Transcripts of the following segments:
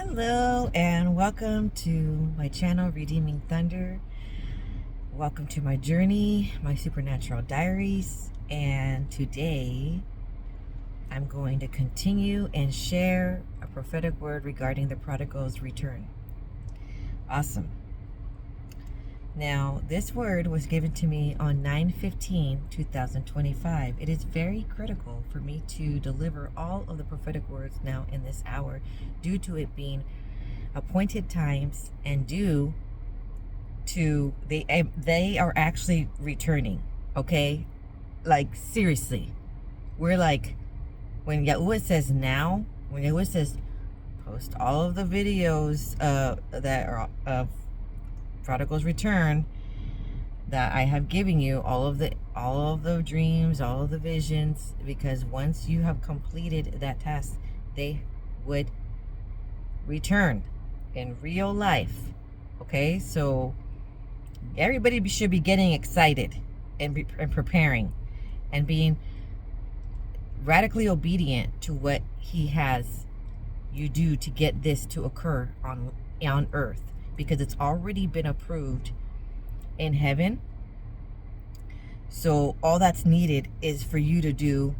Hello and welcome to my channel, Redeeming Thunder. Welcome to my journey, my supernatural diaries. And today I'm going to continue and share a prophetic word regarding the Prodigals Return. Awesome. Now, this word was given to me on 9/15/2025. It is very critical for me to deliver all of the prophetic words now in this hour, due to it being appointed times and due to they are actually returning. Okay, like seriously, we're like, when Yahuwah says now, when Yahuwah says post all of the videos that are of Prodigals Return that I have given you, all of the dreams, all of the visions, because once you have completed that task, they would return in real life. Okay, so everybody should be getting excited and preparing and being radically obedient to what he has you do to get this to occur on earth, because it's already been approved in heaven. So all that's needed is for you to do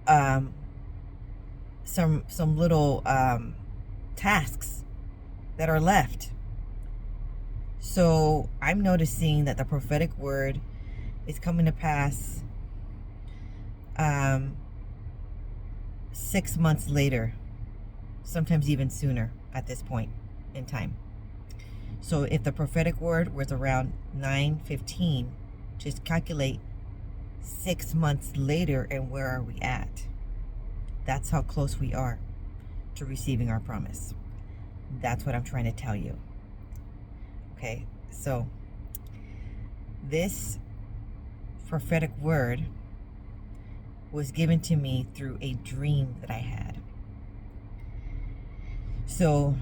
some little tasks that are left. So I'm noticing that the prophetic word is coming to pass 6 months later, sometimes even sooner at this point in time. So if the prophetic word was around 9/15, just calculate 6 months later, and where are we at? That's how close we are to receiving our promise. That's what I'm trying to tell you. Okay, so this prophetic word was given to me through a dream that I had. So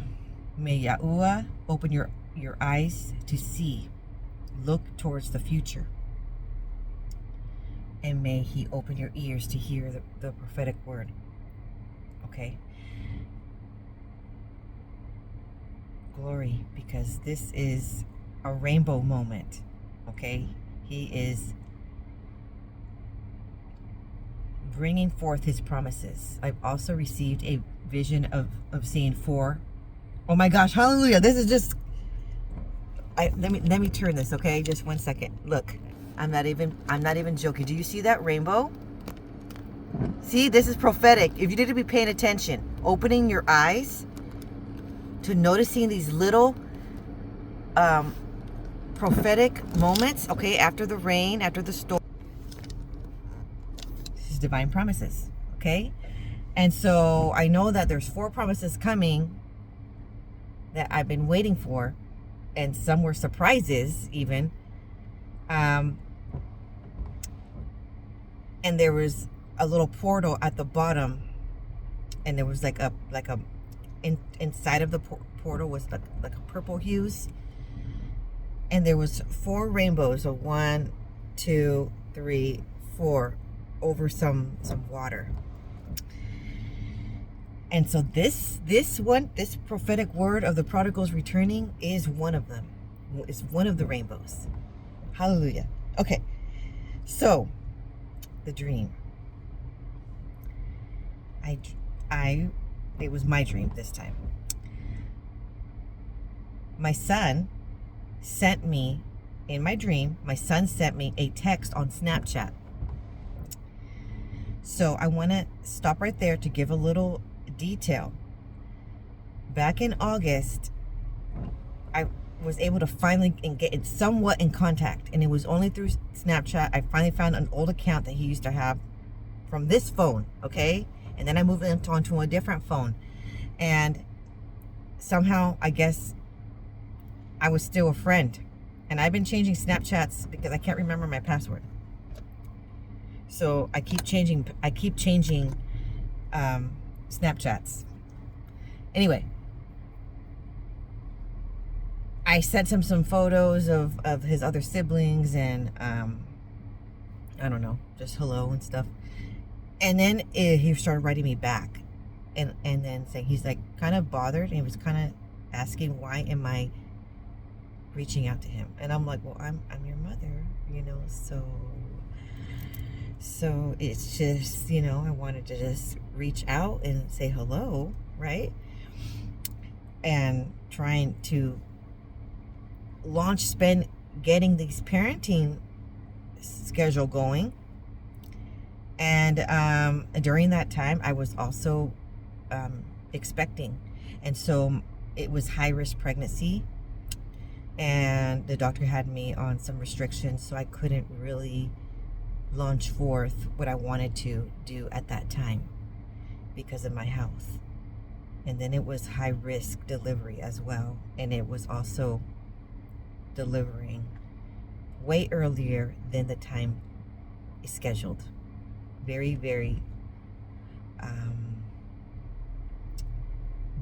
may Yahuwah open your eyes to see, look towards the future. And may he open your ears to hear the prophetic word. Okay? Glory, because this is a rainbow moment. Okay? He is bringing forth his promises. I've also received a vision of seeing 4. Oh my gosh, hallelujah. This is just let me turn this, okay? Just 1 second. Look, I'm not even joking. Do you see that rainbow? See, this is prophetic. If you need to be paying attention, opening your eyes to noticing these little prophetic moments, okay, after the rain, after the storm. This is divine promises, okay? And so I know that there's 4 promises coming that I've been waiting for, and some were surprises even. And there was a little portal at the bottom, and there was like a inside of the portal was like a purple hues, and there was 4 rainbows, so 1, 2, 3, 4, over some water. And so this prophetic word of the prodigals returning is one of them. It's one of the rainbows. Hallelujah. Okay, so the dream. It was my dream this time. My son sent me, in my dream, my son sent me a text on Snapchat. So I want to stop right there to give a little detail. Back in August, I was able to finally get it somewhat in contact, and it was only through Snapchat. I finally found an old account that he used to have from this phone, okay? And then I moved it onto a different phone, and somehow I guess I was still a friend. And I've been changing Snapchats because I can't remember my password. So I keep changing Snapchats. Anyway, I sent him some photos of his other siblings, and I don't know, just hello and stuff. And then he started writing me back. and then saying, he's like kind of bothered, and he was kind of asking, why am I reaching out to him? And I'm like, well, I'm your mother, so it's just, I wanted to just reach out and say hello, right? And trying to getting this parenting schedule going. And during that time, I was also expecting. And so it was high-risk pregnancy. And the doctor had me on some restrictions, so I couldn't really launch forth what I wanted to do at that time because of my health. And then it was high-risk delivery as well. And it was also delivering way earlier than the time scheduled. Very, very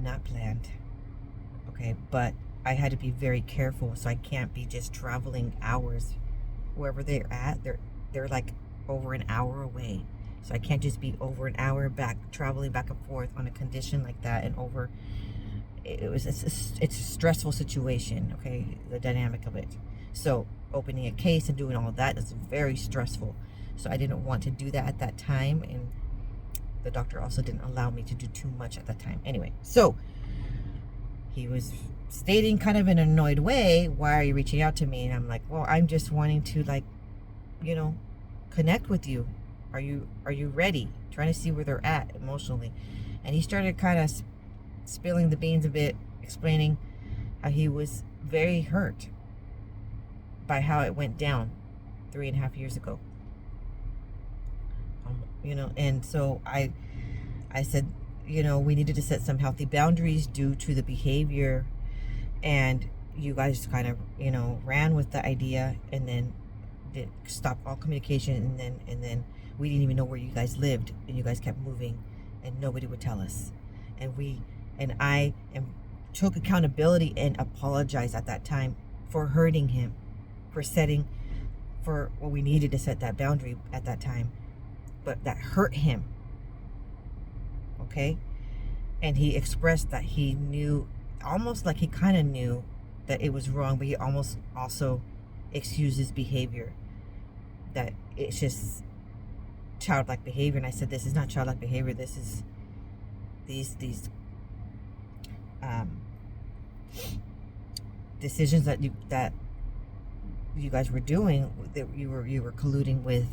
not planned. Okay, but I had to be very careful, so I can't be just traveling hours wherever they're at. They're like over an hour away, so I can't just be over an hour traveling back and forth on a condition like that. And it's a stressful situation. Okay, the dynamic of it. So opening a case and doing all of that is very stressful. So I didn't want to do that at that time, and the doctor also didn't allow me to do too much at that time. Anyway, so he was stating kind of in an annoyed way, why are you reaching out to me? And I'm like, well, I'm just wanting to connect with you. Are you ready? Trying to see where they're at emotionally. And he started kind of spilling the beans a bit, explaining how he was very hurt by how it went down 3.5 years ago. And so I said, we needed to set some healthy boundaries due to the behavior. And you guys kind of, ran with the idea, and then stopped all communication. And then we didn't even know where you guys lived, and you guys kept moving, and nobody would tell us. And I took accountability and apologized at that time for hurting him, we needed to set that boundary at that time, but that hurt him. Okay? And he expressed that he knew, almost like he kind of knew that it was wrong, but he almost also excused his behavior, that it's just childlike behavior. And I said, this is not childlike behavior. This is these decisions that you guys were doing, that you were colluding with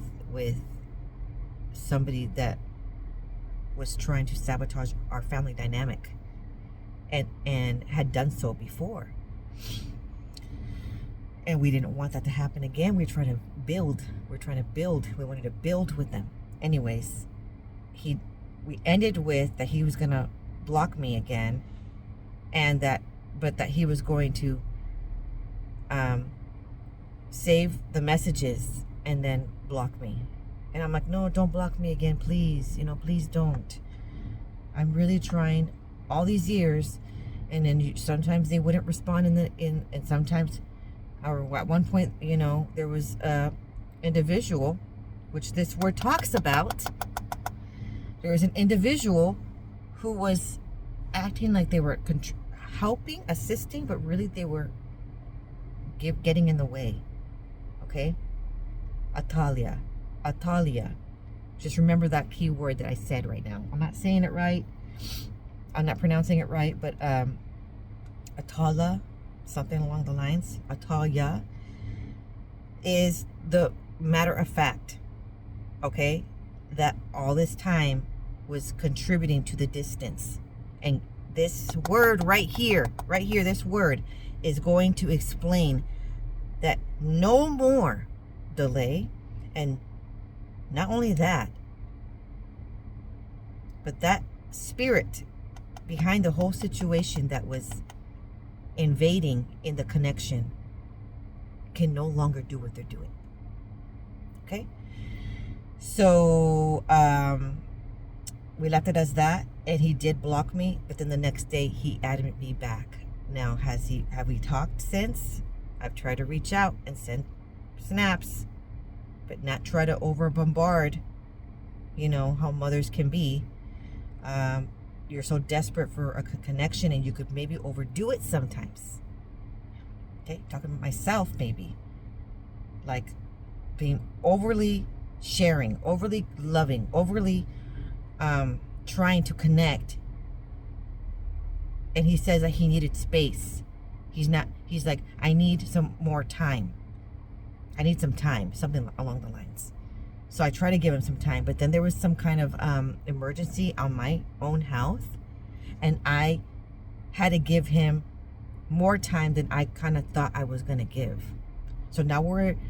somebody that was trying to sabotage our family dynamic, and had done so before. And we didn't want that to happen again. We wanted to build with them. Anyways, we ended with that he was gonna block me again, but that he was going to save the messages and then block me. And I'm like, no, don't block me again, please. Please don't. I'm really trying all these years. And then sometimes they wouldn't respond and sometimes, or at one point, there was a individual, which this word talks about. There was an individual who was acting like they were helping, assisting, but really they were getting in the way. Okay? Atalia. Just remember that key word that I said right now. I'm not saying it right. I'm not pronouncing it right, but Atala, something along the lines, Atalia, is the matter of fact, okay, that all this time was contributing to the distance. And this word right here, this word is going to explain that no more delay. And not only that, but that spirit behind the whole situation that was invading in the connection can no longer do what they're doing. Okay? So we left it as that, and he did block me, but then the next day he added me back. Now, have we talked since? I've tried to reach out and send snaps, but not try to over bombard, how mothers can be. you're so desperate for a connection, and you could maybe overdo it sometimes. Okay, talking about myself, maybe like being overly sharing, overly loving, overly trying to connect. And he says that he needed space. He's like, I need some more time. I need some time, something along the lines. So I try to give him some time, but then there was some kind of emergency on my own health, and I had to give him more time than I kind of thought I was going to give. So now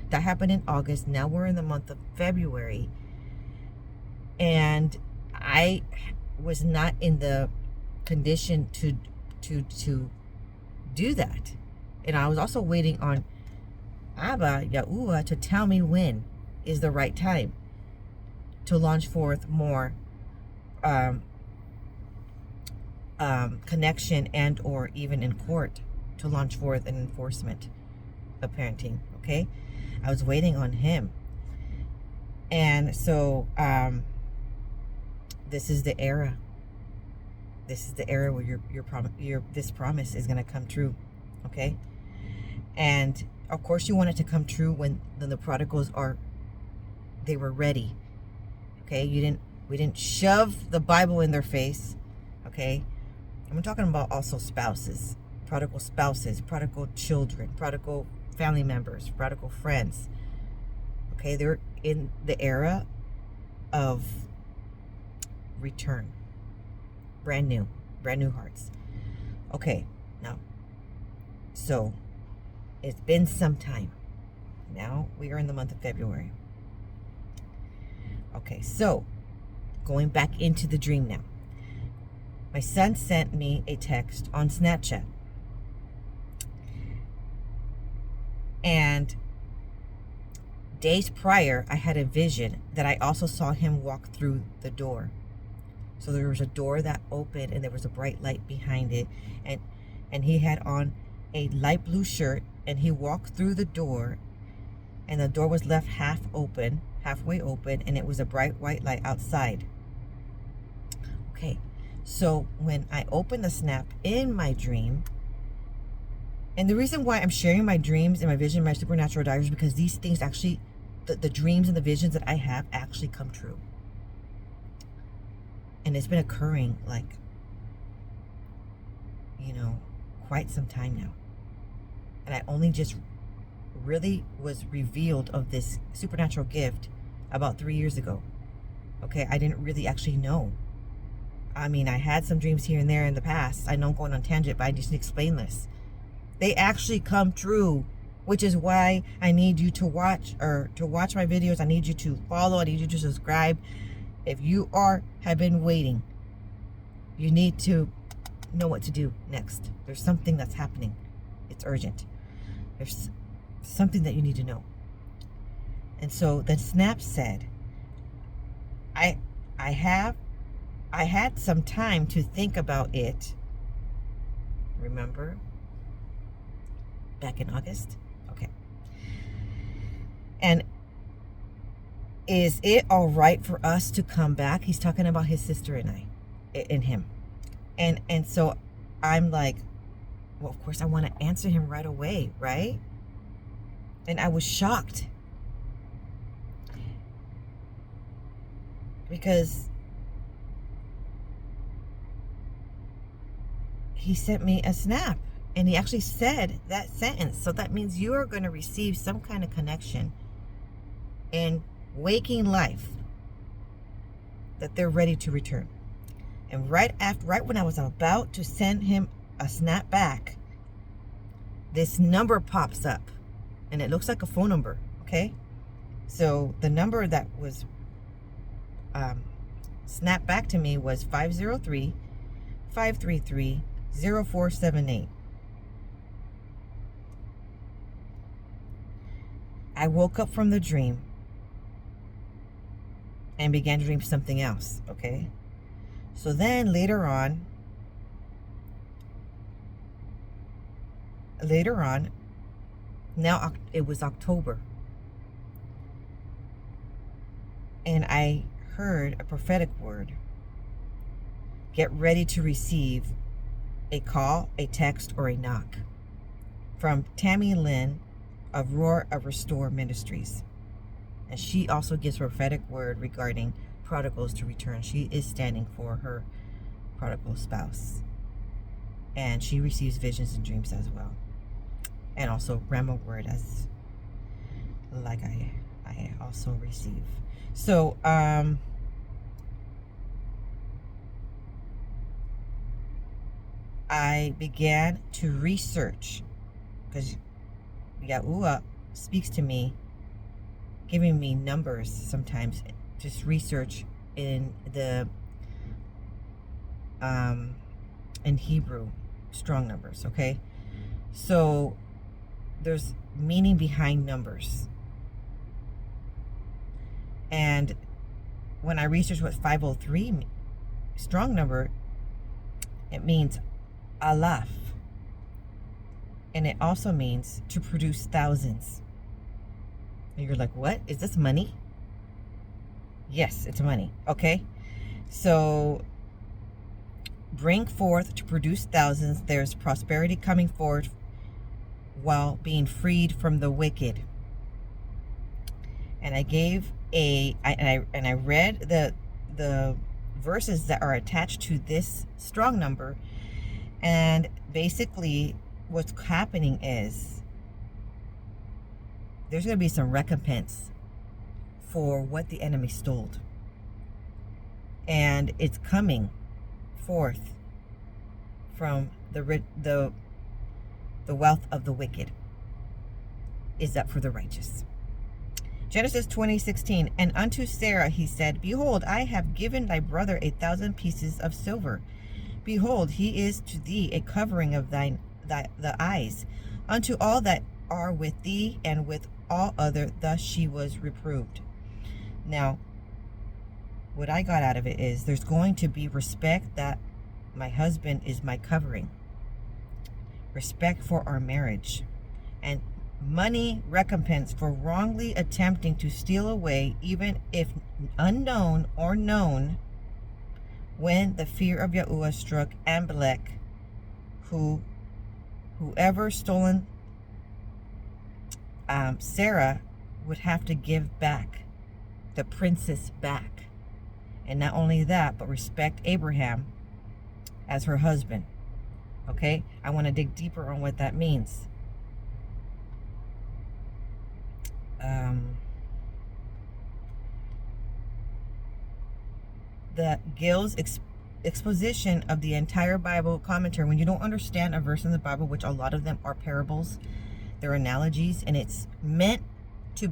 that happened in August. Now we're in the month of February, and I was not in the condition to do that. And I was also waiting on Abba, Yahuwah, to tell me when is the right time to launch forth more connection, and or even in court to launch forth an enforcement of parenting. Okay, I was waiting on him. And so this is the era. This is the era where this promise is going to come true. Okay, and of course you want it to come true when the prodigals they were ready. Okay, we didn't shove the Bible in their face. Okay, I'm talking about also spouses, prodigal children, prodigal family members, prodigal friends. Okay, they're in the era of return. Brand new hearts. Okay, now, so it's been some time. Now we are in the month of February. Okay, so going back into the dream now. My son sent me a text on Snapchat. And days prior, I had a vision that I also saw him walk through the door. So there was a door that opened, and there was a bright light behind it. And he had on a light blue shirt, and he walked through the door, and the door was left halfway open, and it was a bright white light outside. Okay, so when I opened the snap in my dream, and the reason why I'm sharing my dreams and my vision, my supernatural diaries, because these things actually, the dreams and the visions that I have actually come true. And it's been occurring quite some time now. And I only just really was revealed of this supernatural gift about 3 years ago. Okay, I didn't really actually know. I mean, I had some dreams here and there in the past. I know I'm going on tangent, but I just need to explain this. They actually come true, which is why I need you to watch my videos. I need you to follow. I need you to subscribe. If you have been waiting, you need to know what to do next. There's something that's happening. It's urgent. There's something that you need to know. And so the snap said, I had some time to think about it. Remember? Back in August? Okay. And is it all right for us to come back? He's talking about his sister and him. And so I'm like, well, of course I want to answer him right away, right? And I was shocked. Because he sent me a snap, and he actually said that sentence. So that means you are going to receive some kind of connection in waking life, that they're ready to return. And right when I was about to send him a snap back, this number pops up, and it looks like a phone number. Okay, so the number that was snapped back to me was 503-533-0478. I woke up from the dream and began to dream something else. Okay, so then later on, now it was October, and I heard a prophetic word get ready to receive a call, a text, or a knock from Tammy Lynn of Roar of Restore Ministries. And she also gives prophetic word regarding prodigals to return. She is standing for her prodigal spouse. And she receives visions and dreams as well. And also Rhema word as like I also receive. So I began to research, because Yahuwah speaks to me, giving me numbers sometimes, just research in the in Hebrew, strong numbers, okay? So there's meaning behind numbers. And when I researched what 503 strong number, it means alaf. And it also means to produce thousands. And you're like, what? Is this money? Yes, it's money. Okay. So bring forth to produce thousands. There's prosperity coming forth while being freed from the wicked. And I gave I read the verses that are attached to this strong number. And basically what's happening is there's going to be some recompense for what the enemy stole. And it's coming forth from the wealth of the wicked is up for the righteous. Genesis 20:16, and unto Sarah he said, behold, I have given thy brother 1,000 pieces of silver. Behold, he is to thee a covering of the eyes, unto all that are with thee, and with all other. Thus she was reproved. Now, what I got out of it is there's going to be respect that my husband is my covering. Respect for our marriage. And money recompense for wrongly attempting to steal away, even if unknown or known, when the fear of Yahuwah struck Amalek, whoever stolen Sarah would have to give back the princess back. And not only that, but respect Abraham as her husband. Okay? I want to dig deeper on what that means. The Gill's exposition of the entire Bible commentary, when you don't understand a verse in the Bible, which a lot of them are parables, they're analogies, and it's meant to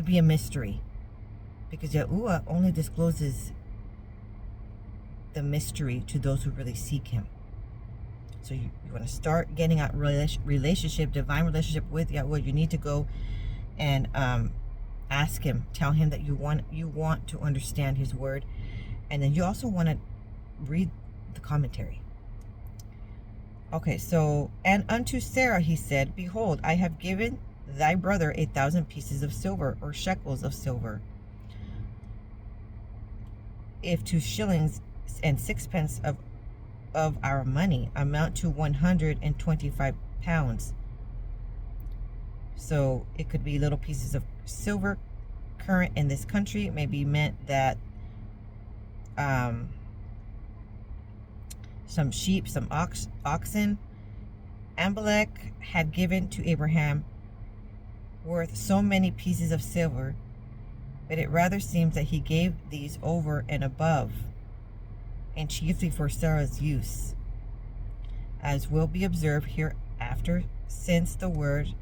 be a mystery, because Yahuwah only discloses the mystery to those who really seek him. So you want to start getting a relationship, divine relationship with Yahuwah. You need to go and ask him, tell him that you want to understand his word, and then you also want to read the commentary. Okay, so, and unto Sarah he said, behold, I have given thy brother 1,000 pieces of silver, or shekels of silver, if 2 shillings and 6 pence of our money amount to 125 pounds. So it could be little pieces of silver. Current in this country, it may be meant that some sheep, some oxen, Amalek had given to Abraham, worth so many pieces of silver, but it rather seems that he gave these over and above, and chiefly for Sarah's use, as will be observed hereafter, since the words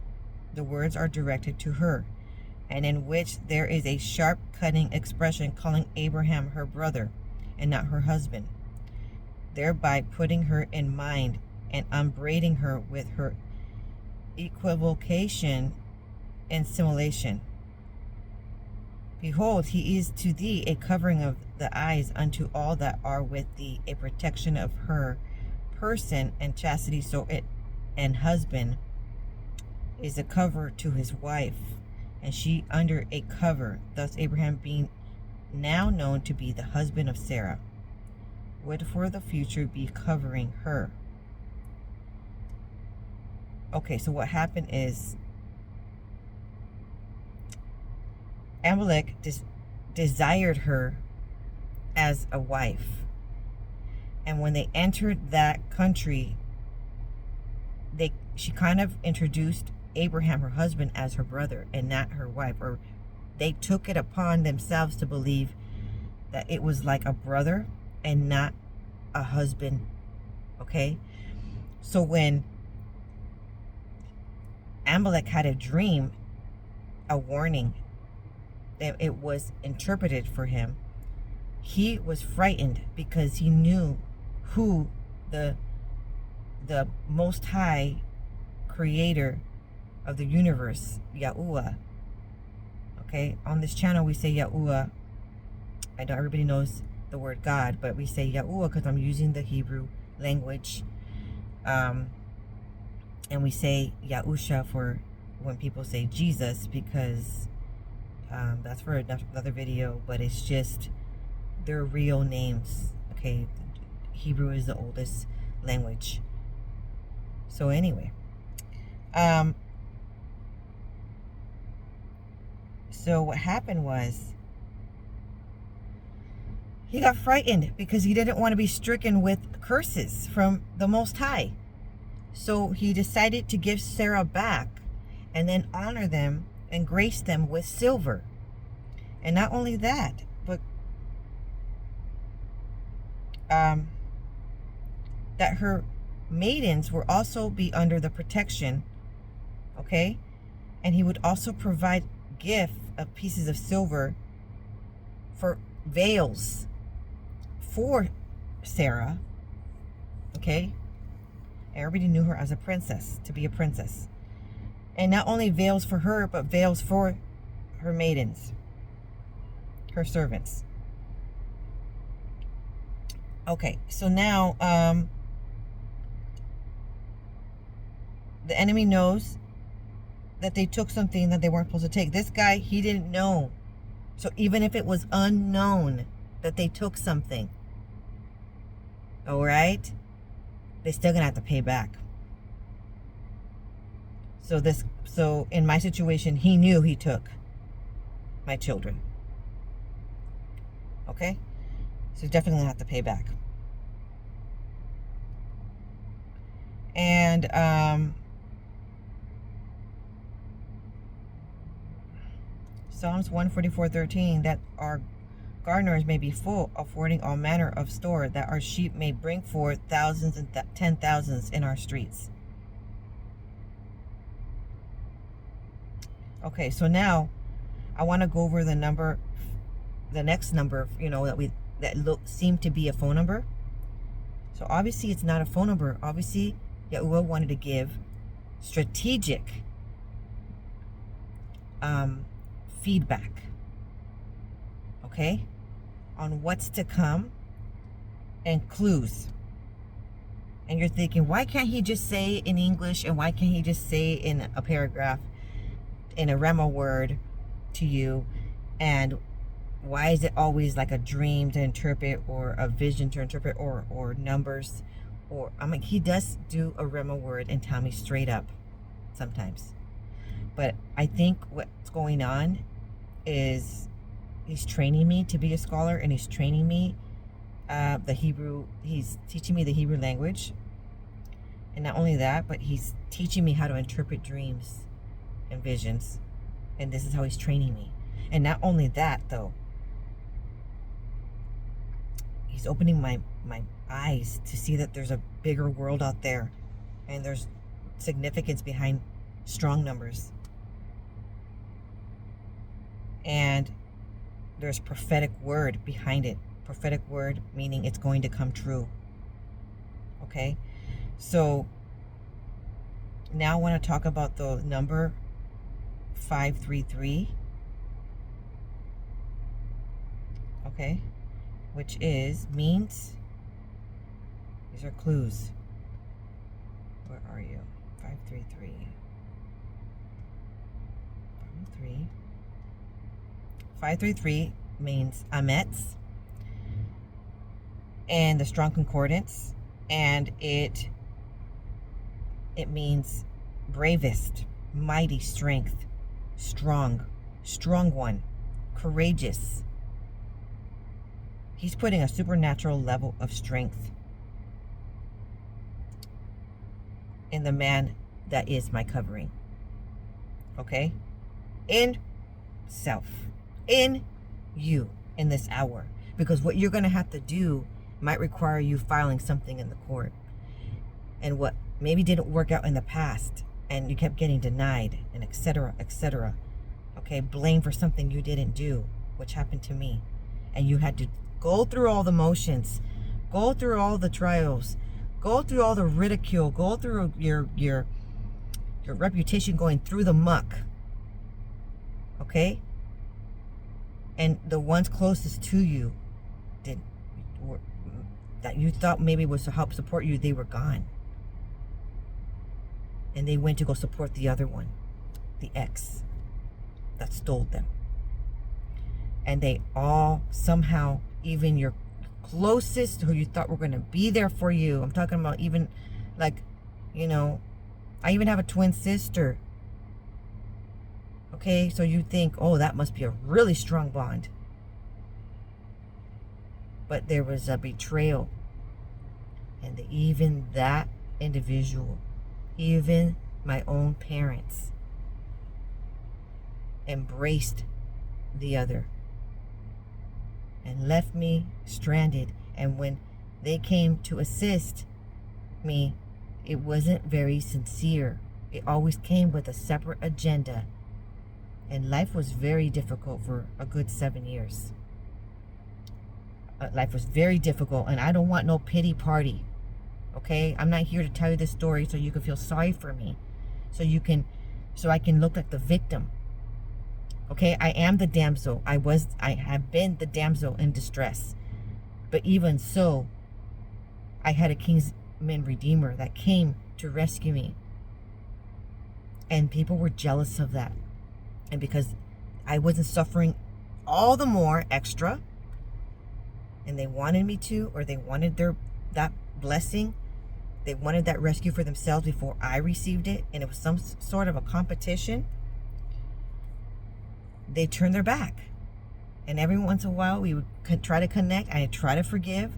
are directed to her, and in which there is a sharp cutting expression calling Abraham her brother and not her husband, thereby putting her in mind and upbraiding her with her equivocation and simulation. Behold, he is to thee a covering of the eyes unto all that are with thee, a protection of her person and chastity. So it and husband is a cover to his wife, and she under a cover. Thus Abraham being now known to be the husband of Sarah. would for the future be covering her. Okay, so what happened is Amalek desired her as a wife. And when they entered that country, she kind of introduced Abraham, her husband, as her brother and not her wife. Or they took it upon themselves to believe that it was like a brother and not a husband. Okay? So when Amalek had a dream, a warning, that it was interpreted for him, he was frightened because he knew who the Most High Creator of the universe, Yahuwah. Okay, on this channel we say Yahuwah. I know everybody knows the word God, but we say Yahuwah because I'm using the Hebrew language. And we say Yahusha for when people say Jesus, because that's for another video, but it's just their real names. Okay, Hebrew is the oldest language. So anyway, so what happened was he got frightened because he didn't want to be stricken with curses from the Most High. So he decided to give Sarah back and then honor them and grace them with silver. And not only that, but that her maidens will also be under the protection, okay? And he would also provide gift of pieces of silver for veils for Sarah, okay? Everybody knew her as a princess, to be a princess. And not only veils for her, but veils for her maidens, her servants. Okay, so now the enemy knows that they took something that they weren't supposed to take. This guy, he didn't know. So even if it was unknown that they took something, all right, they're still gonna have to pay back. So in my situation, he knew he took my children. Okay, so he's definitely gonna have to pay back. And Psalms 144:13, that our garners may be full, affording all manner of store, that our sheep may bring forth thousands and 10,000s in our streets. Okay, so now I want to go over the next number, that seemed to be a phone number. So obviously it's not a phone number. Obviously Yahuwah wanted to give strategic feedback, okay, on what's to come and clues. And you're thinking, why can't he just say in English, and why can't he just say in a paragraph, in a rema word to you? And why is it always like a dream to interpret, or a vision to interpret, or numbers? Or he does do a rema word and tell me straight up sometimes. But I think what's going on is he's training me to be a scholar, and he's training me he's teaching me the Hebrew language. And not only that, but he's teaching me how to interpret dreams and visions. And this is how he's training me. And not only that, though, he's opening my eyes to see that there's a bigger world out there, and there's significance behind strong numbers, and there's prophetic word behind it. Prophetic word meaning it's going to come true. Okay, so now I want to talk about the number 533. Okay, which means, these are clues. Where are you? 533. 533 means Ametz. and the strong concordance, and it means bravest, mighty, strength, strong one, courageous. He's putting a supernatural level of strength in the man that is my covering. Okay? In self. In you in this hour. Because what you're going to have to do might require you filing something in the court. And what maybe didn't work out in the past, and you kept getting denied, and etc., etc. Okay? Blame for something you didn't do, which happened to me. And you had to go through all the motions, go through all the trials, go through all the ridicule, go through your reputation going through the muck. Okay? And the ones closest to you that you thought maybe was to help support you, they were gone. And they went to go support the other one, the ex that stole them. And they all somehow, even your closest, who you thought were going to be there for you. I'm talking about even like, you know, I even have a twin sister. Okay, so you think, oh, that must be a really strong bond. But there was a betrayal. And even that individual, even my own parents, embraced the other and left me stranded. And when they came to assist me, it wasn't very sincere. It always came with a separate agenda. And life was very difficult for a good 7 years. Life was very difficult, and I don't want no pity party. Okay? I'm not here to tell you this story so you can feel sorry for me. So I can look like the victim. Okay? I am the damsel. I have been the damsel in distress. But even so, I had a kinsman redeemer that came to rescue me. And people were jealous of that. And because I wasn't suffering all the more extra, and they wanted me to, or they wanted that blessing, they wanted that rescue for themselves before I received it, and it was some sort of a competition, they turned their back. And every once in a while, we would try to connect. I try to forgive,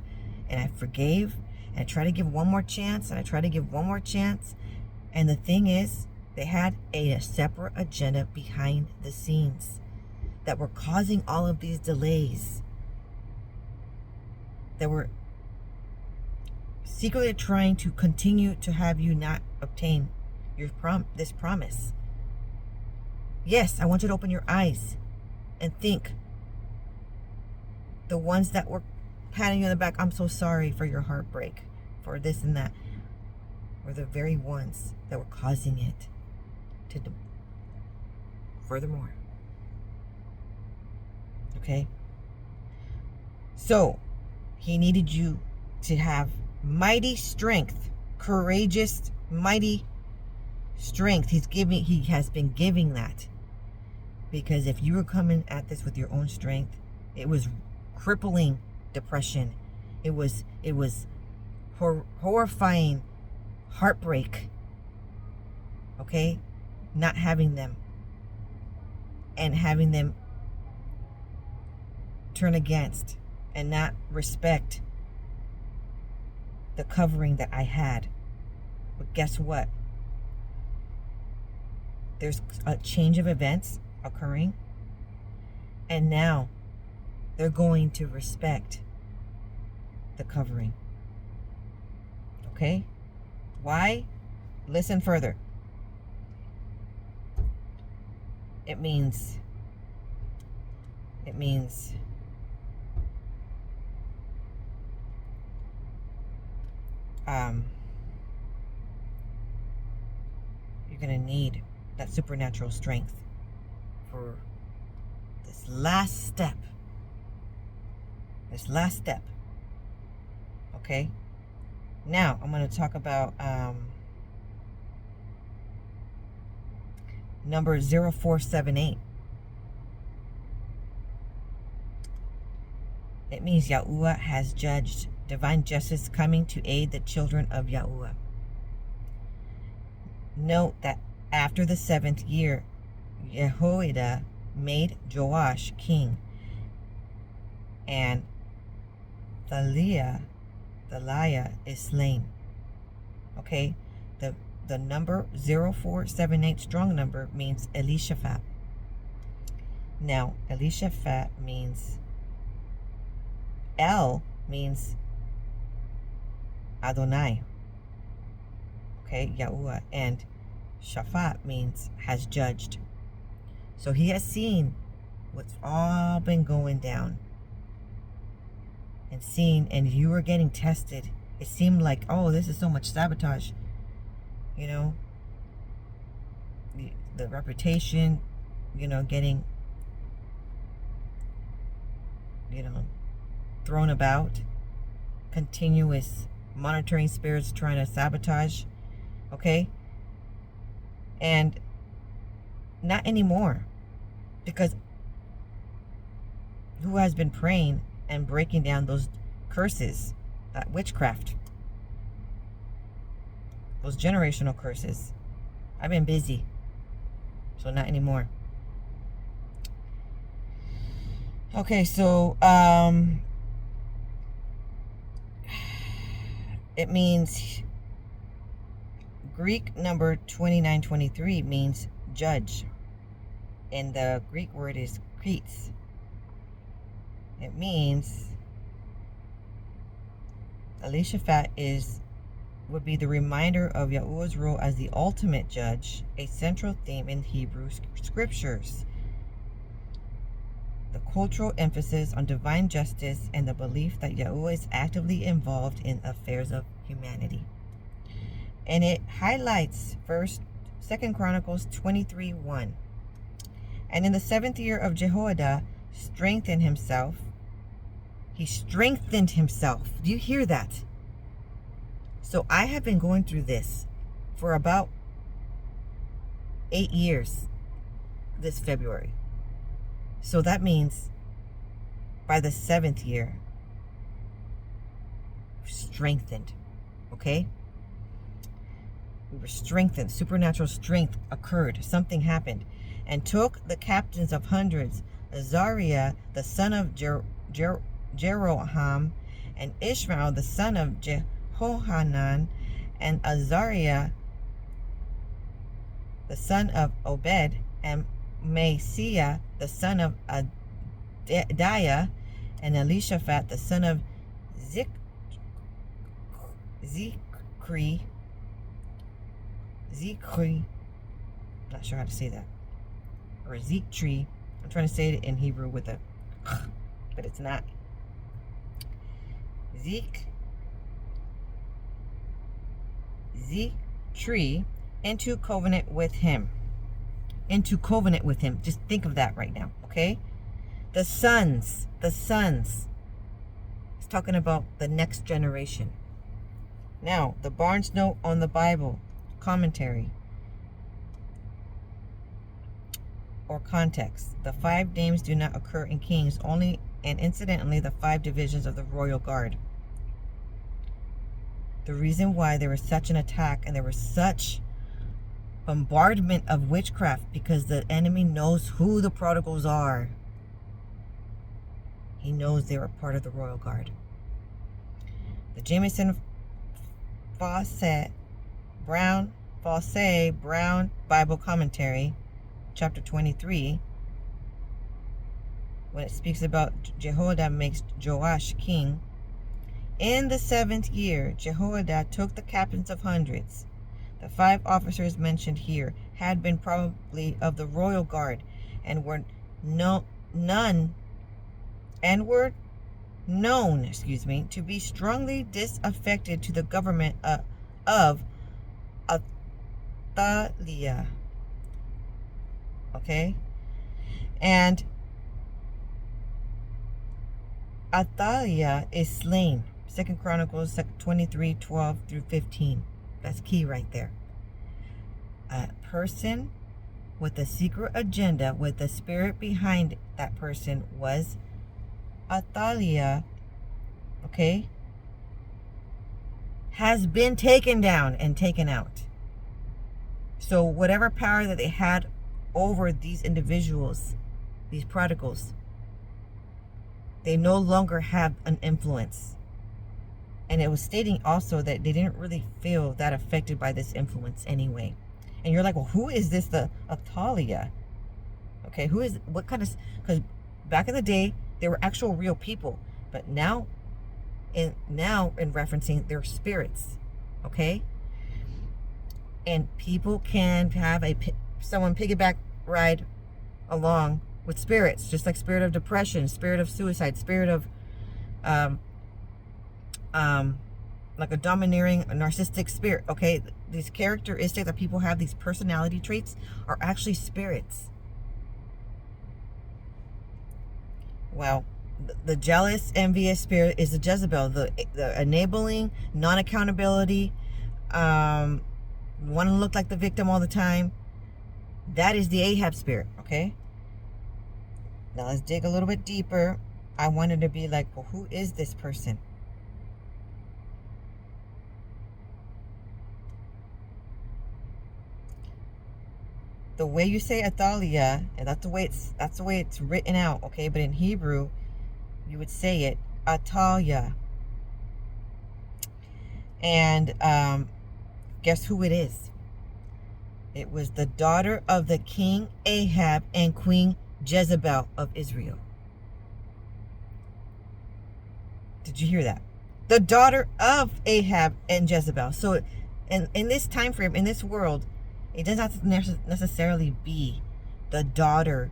and I forgave, and I try to give one more chance, and I try to give one more chance. And the thing is, they had a separate agenda behind the scenes that were causing all of these delays. They were secretly trying to continue to have you not obtain this promise. Yes, I want you to open your eyes and think. The ones that were patting you on the back, I'm so sorry for your heartbreak, for this and that, were the very ones that were causing it. Furthermore. Okay? So, he needed you to have mighty strength, courageous, mighty strength. He has been giving that. Because if you were coming at this with your own strength, it was crippling depression. It was horrifying heartbreak. Okay? Not having them, and having them turn against and not respect the covering that I had. But guess what? There's a change of events occurring, and now they're going to respect the covering. Okay? Why? Listen further. It means you're going to need that supernatural strength for this last step. Okay? Now, I'm going to talk about number 0478. It means Yahuwah has judged divine justice coming to aid the children of Yahuwah. Note that after the 7th year, Jehoiada made Joash king, and Thaliah is slain. Okay, the number 0478 strong number means Elishaphat. Now, Elishaphat means El means Adonai. Okay, Yahuwah, and Shaphat means has judged. So he has seen what's all been going down, and seen, and you were getting tested. It seemed like, oh, this is so much sabotage. You know, the reputation, you know, getting, you know, thrown about, continuous monitoring spirits trying to sabotage. Okay, and not anymore, because who has been praying and breaking down those curses, that witchcraft, those generational curses? I've been busy, so not anymore. Okay, so it means, Greek number 2923 means judge, and the Greek word is kretes. It means Elishaphat would be the reminder of Yahuwah's role as the ultimate judge, a central theme in Hebrew scriptures. The cultural emphasis on divine justice and the belief that Yahuwah is actively involved in affairs of humanity. And it highlights 2 Chronicles 23:1. And in the 7th year of Jehoiada, he strengthened himself. Do you hear that? So I have been going through this for about 8 years this February. So that means by the 7th year, strengthened. Okay? We were strengthened. Supernatural strength occurred. Something happened. And took the captains of hundreds, Azariah, the son of Jeroham, and Ishmael, the son of Jehohanan, and Azariah, the son of Obed, and Maaseiah, the son of Adiah, and Elishaphat, the son of Zikri, not sure how to say that, or Zikri. I'm trying to say it in Hebrew with a, but it's not. Zikri, into covenant with him. Just think of that right now, okay? The sons. It's talking about the next generation. Now, the Barnes Note on the Bible commentary or context. The 5 names do not occur in Kings, only and incidentally the 5 divisions of the royal guard. The reason why there was such an attack and there was such bombardment of witchcraft, because the enemy knows who the prodigals are. He knows they were part of the royal guard. The Jameson Brown Bible Commentary, chapter 23, when it speaks about Jehoiada makes Joash king. In the 7th year, Jehoiada took the captains of hundreds. The 5 officers mentioned here had been probably of the royal guard, and were known to be strongly disaffected to the government of Athaliah. Okay? And Athaliah is slain. 2 Chronicles 23:12 through 15. That's key right there. A person with a secret agenda, with the spirit behind that person, was Athaliah. Okay? has been taken down and taken out. So whatever power that they had over these individuals, these prodigals, they no longer have an influence. And it was stating also that they didn't really feel that affected by this influence anyway. And you're like, well, who is this, the Atalia? Okay, who is, what kind of, because back in the day, they were actual real people. But now in referencing their spirits, okay? And people can have someone piggyback ride along with spirits, just like spirit of depression, spirit of suicide, spirit of like a domineering, a narcissistic spirit. Okay, these characteristics that people have, these personality traits, are actually spirits. Well, the jealous, envious spirit is the Jezebel, the enabling, non-accountability, want to look like the victim all the time. That is the Ahab spirit. Okay, now let's dig a little bit deeper. I wanted to be like, well, who is this person? The way you say Athalia, and that's the way it's written out, okay? But in Hebrew, you would say it Atalia. And guess who it is? It was the daughter of the king Ahab and Queen Jezebel of Israel. Did you hear that? The daughter of Ahab and Jezebel. So in this time frame, in this world, it doesn't have to necessarily be the daughter,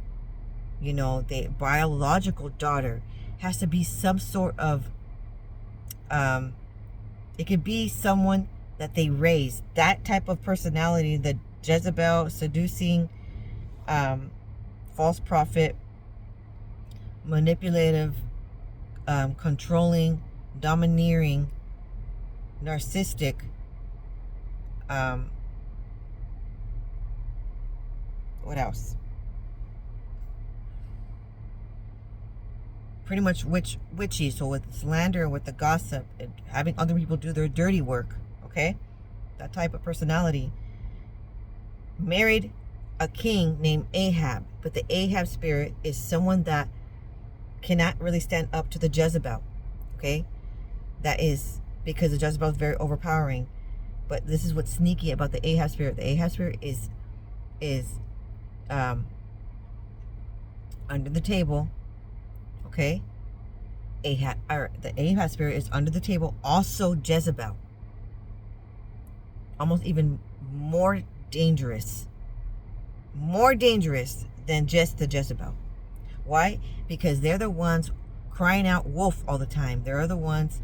you know, the biological daughter. It has to be some sort of, it could be someone that they raised. That type of personality, the Jezebel, seducing, false prophet, manipulative, controlling, domineering, narcissistic, what else? Pretty much witchy. So with slander, with the gossip, and having other people do their dirty work. Okay, that type of personality. Married a king named Ahab, but the Ahab spirit is someone that cannot really stand up to the Jezebel. Okay, that is because the Jezebel is very overpowering. But this is what's sneaky about the Ahab spirit. The Ahab spirit is under the table. Okay, the Ahab spirit is under the table. Also Jezebel, almost even more dangerous than just the Jezebel. Why? Because they're the ones crying out wolf all the time. They're the ones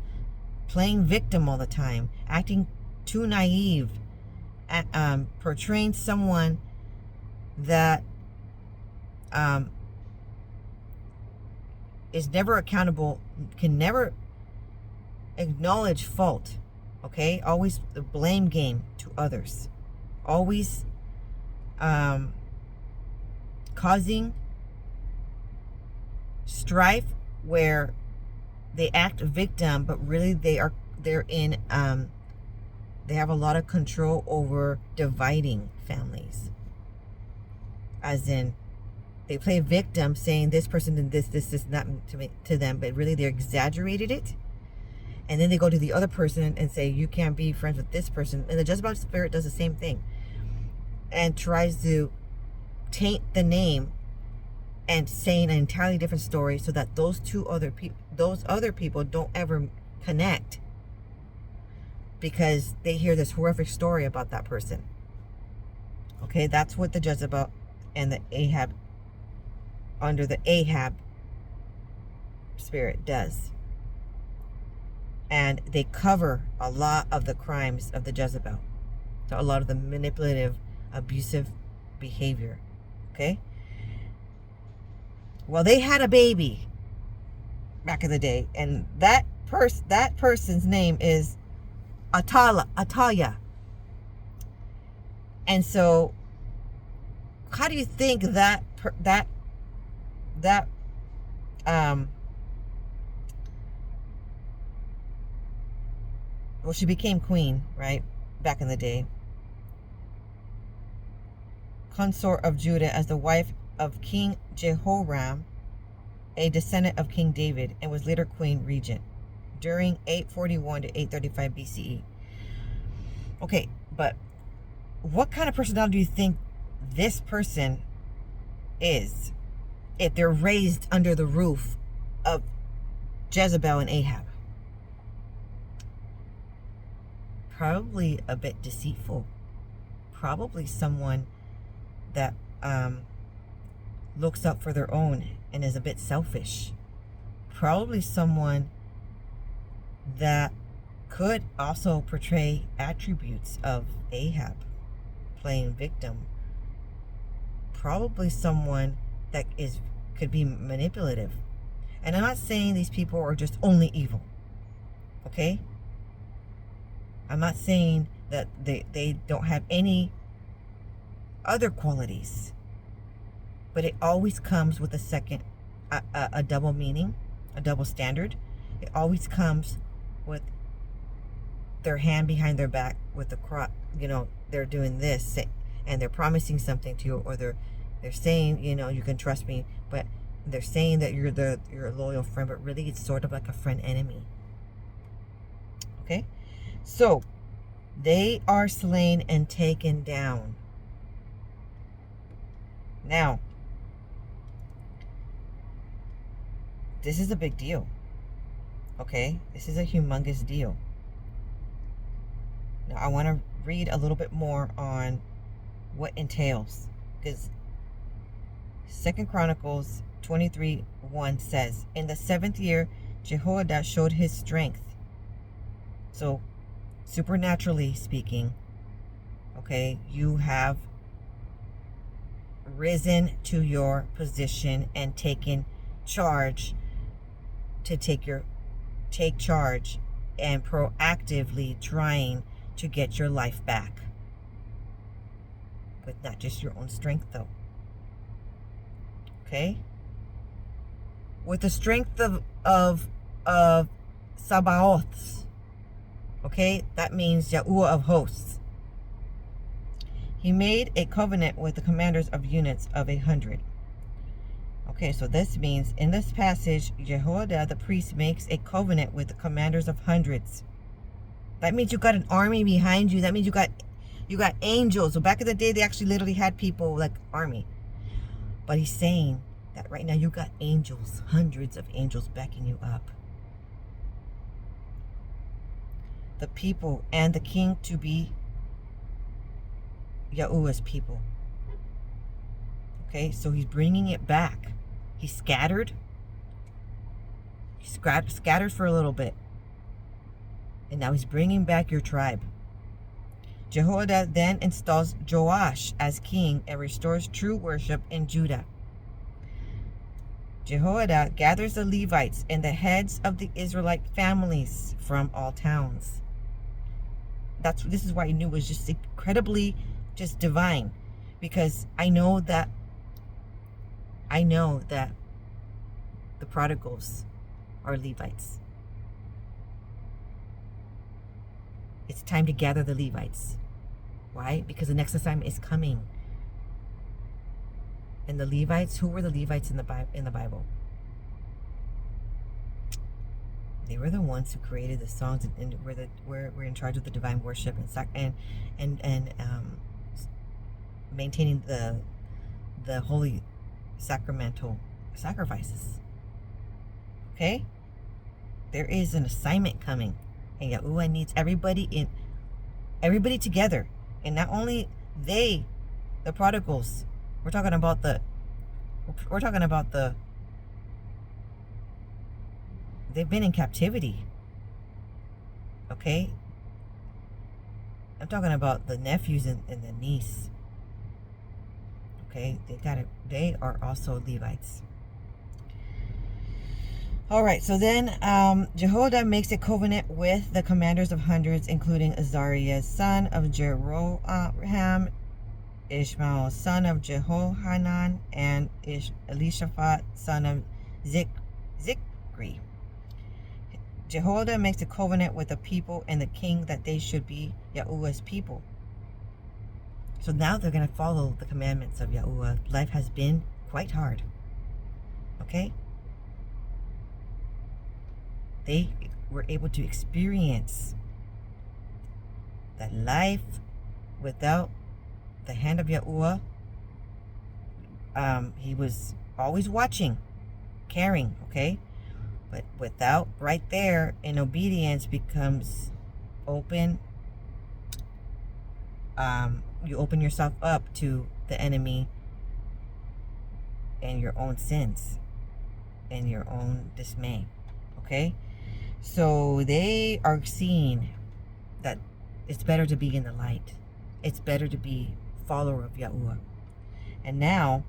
playing victim all the time, acting too naive, portraying someone that is never accountable, can never acknowledge fault. Okay, always the blame game to others, always causing strife where they act victim, but really they're in they have a lot of control over dividing families. As in, they play victim, saying this person did this not to them, but really they exaggerated it. And then they go to the other person and say, you can't be friends with this person. And the Jezebel spirit does the same thing and tries to taint the name and saying an entirely different story so that those other people don't ever connect, because they hear this horrific story about that person. Okay, that's what the Jezebel and the Ahab, under the Ahab spirit, does. And they cover a lot of the crimes of the Jezebel. So a lot of the manipulative, abusive behavior. Okay? Well, they had a baby back in the day, and that person's name is Atalia. And so, how do you think that well, she became queen, right, back in the day, consort of Judah, as the wife of King Jehoram, a descendant of King David, and was later queen regent during 841 to 835 BCE. Okay, but what kind of personality do you think this person is if they're raised under the roof of Jezebel and Ahab? Probably a bit deceitful. Probably someone that looks out for their own and is a bit selfish. Probably someone that could also portray attributes of Ahab, playing victim. Probably someone that could be manipulative. And I'm not saying these people are just only evil. Okay? I'm not saying that they don't have any other qualities. But it always comes with a double meaning, a double standard. It always comes with their hand behind their back with the cross. They're doing this and they're promising something to you, or they're saying, you can trust me, but they're saying that you're a loyal friend, but really it's sort of like a friend enemy. Okay? So they are slain and taken down. Now, this is a big deal. Okay? This is a humongous deal. Now, I want to read a little bit more on what entails. Because 2 Chronicles 23:1 says, in the 7th year, Jehoiada showed his strength. So, supernaturally speaking, okay, you have risen to your position and taken charge to take charge and proactively trying to get your life back. With not just your own strength, though. Okay? With the strength of Sabaoth. Okay? That means Yahuwah of hosts. He made a covenant with the commanders of units of 100. Okay, so this means in this passage, Jehoiada the priest makes a covenant with the commanders of hundreds. That means you got an army behind you. That means you got angels. So back in the day, they actually literally had people like army. But he's saying that right now you got angels, hundreds of angels backing you up. The people and the king to be Yahuwah's people. Okay, so he's bringing it back. He's scattered. He's scattered for a little bit. And now he's bringing back your tribe. Jehoiada then installs Joash as king and restores true worship in Judah. Jehoiada gathers the Levites and the heads of the Israelite families from all towns. This is why I knew it was just incredibly just divine, because I know that the prodigals are Levites. It's time to gather the Levites. Why? Because the next assignment is coming. And the Levites, who were the Levites in the Bible? They were the ones who created the songs and were in charge of the divine worship and maintaining the holy sacramental sacrifices. Okay? There is an assignment coming. And Yahuwah needs everybody together. And not only the prodigals. We're talking about they've been in captivity. Okay? I'm talking about the nephews and the niece. Okay? They are also Levites. All right, so then Jehoiada makes a covenant with the commanders of hundreds, including Azariah, son of Jeroham, Ishmael, son of Jehohanan, and Elishaphat, son of Zikri. Jehoiada makes a covenant with the people and the king that they should be Yahuwah's people. So now they're going to follow the commandments of Yahuwah. Life has been quite hard. Okay? They were able to experience that life without the hand of Yahuwah. He was always watching, caring, okay? But without, right there, in obedience becomes open. You open yourself up to the enemy and your own sins and your own dismay. Okay? So they are seeing that it's better to be in the light. It's better to be a follower of Yahuwah. And now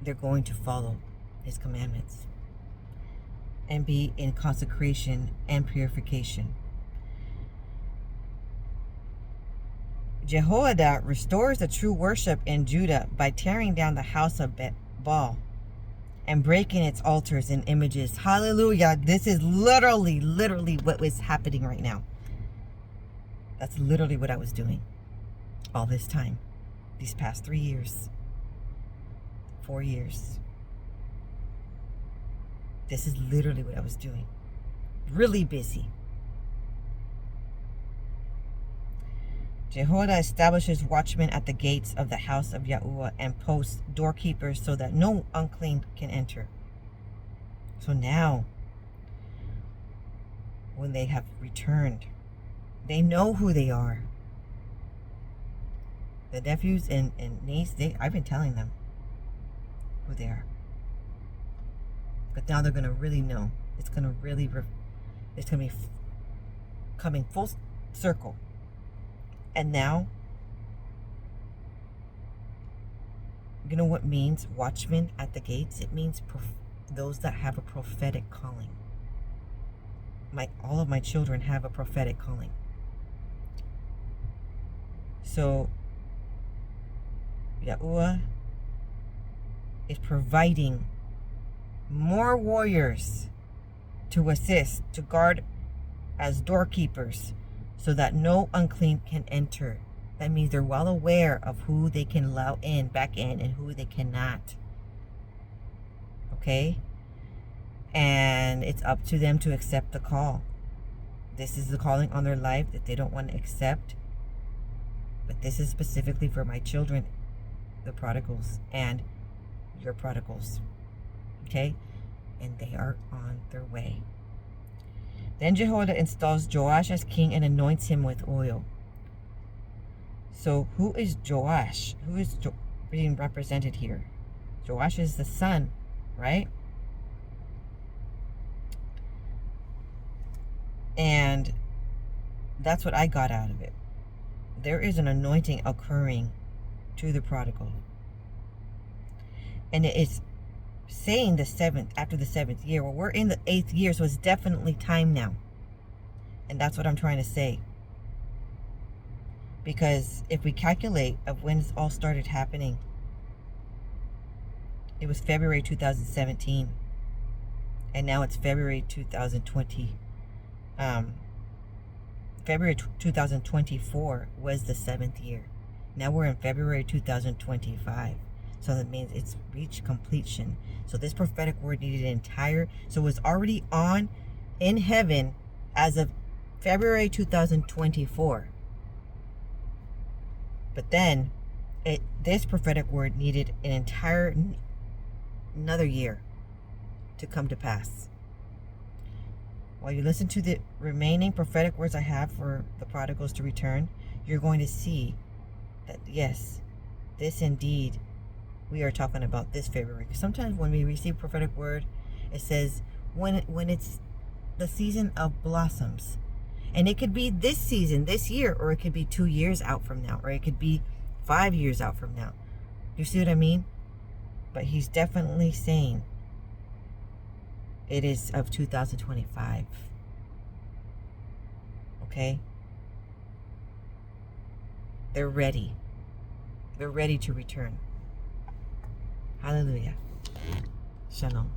they're going to follow his commandments and be in consecration and purification. Jehoiada restores the true worship in Judah by tearing down the house of Baal and breaking its altars and images. Hallelujah. This is literally what was happening right now. That's literally what I was doing all this time. These past 3 years. 4 years. This is literally what I was doing. Really busy. Jehoiada establishes watchmen at the gates of the house of Yahuwah and posts doorkeepers so that no unclean can enter. So now, when they have returned, they know who they are. The nephews and niece, I've been telling them who they are. But now they're going to really know. It's going to be coming full circle. And now, you know what means watchmen at the gates? It means those that have a prophetic calling. All of my children have a prophetic calling. So, Yahuwah is providing more warriors to assist, to guard as doorkeepers, so that no unclean can enter. That means they're well aware of who they can allow back in, and who they cannot. Okay? And it's up to them to accept the call. This is the calling on their life that they don't want to accept. But this is specifically for my children, the prodigals, and your prodigals. Okay? And they are on their way. Then Jehoiada installs Joash as king and anoints him with oil. So who is Joash? Who is being represented here? Joash is the son, right? And that's what I got out of it. There is an anointing occurring to the prodigal. And it is saying after the 7th year. Well, we're in the 8th year, so it's definitely time now. And that's what I'm trying to say. Because if we calculate of when this all started happening, it was February 2017. And now it's February 2020. February 2024 was the 7th year. Now we're in February 2025. So that means it's reached completion. So this prophetic word needed so it was already on in heaven as of February 2024. But then this prophetic word needed another year to come to pass. While you listen to the remaining prophetic words I have for the prodigals to return, you're going to see that yes, this indeed, we are talking about this February. Because sometimes when we receive prophetic word, it says when it's the season of blossoms. And it could be this season, this year, or it could be 2 years out from now, or it could be 5 years out from now. You see what I mean? But he's definitely saying it is of 2025. Okay? They're ready. They're ready to return. Hallelujah. Shalom.